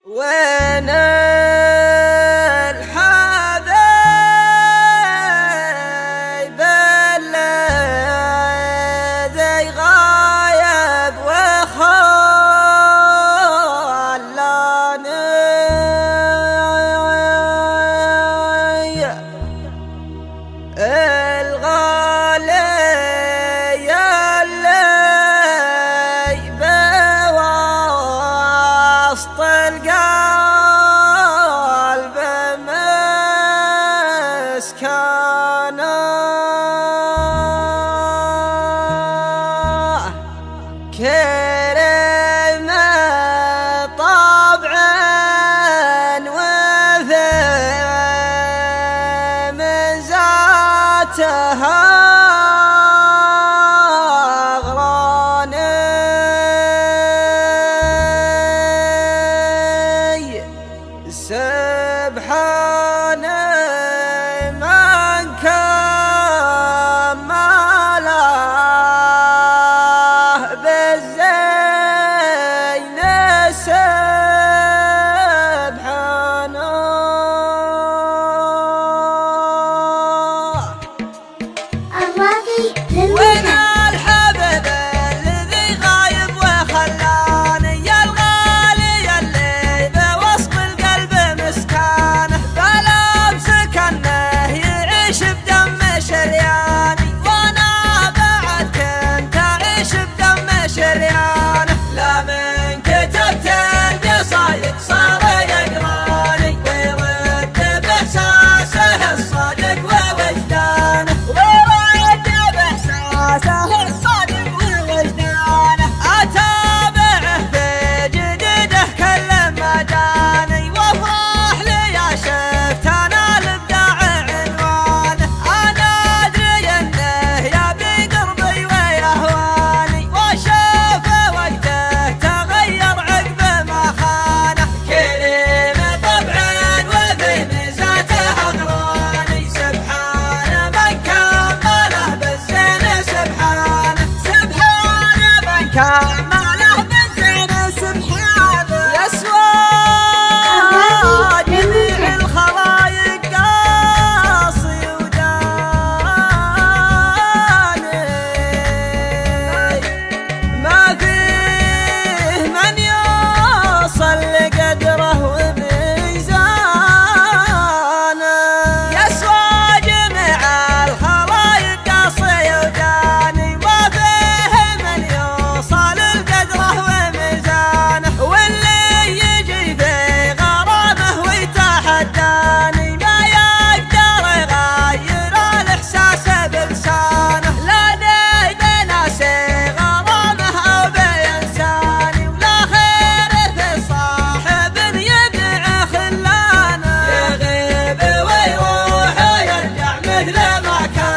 وين الحبايب الذي غايب وخلاني الغالي اللي بوسط القلب مسكنه كريم طبعا وفي من ذاتها سبحان من كمله بالزين سبحانه وين الحبيب الذي غايب وخلاني يا الغالي اللي بوسط القلب مسكانه بلا مسكنه يعيش بدم شرياني وانا بعد كنت اعيش بدم شريانه لا من كتبت القصايد صار يقراني ويرد باحساسه الصادق ووجدانه الصادق ووجدانه اتابعه في جديده كل ما جاني وافرح لي يا شفت انا الابداع عنوانه انا ادري انه يبي قربي ويهواني وشوفه وقته تغير عقب ما خانه كريم طبعا وفي ميزاته اغراني سبحان من كمله بالزين سبحانه من كمله بالزين سبحانه يسوى جميع الخلايق قاصي وداني ما فيه من يوصل لقدره وميزانه يسوى جميع الخلايق قاصي وداني ما فيه من يوصل لقدره وميزانه واللي يجي في غرامه ويتحداني ما يقدر يغير الاحساس بلسانه لا ديد ناسي غرامه او بينساني ولا خير في صاحب يبيع خلانه يغيب ويروح ويرجع مثل ما كان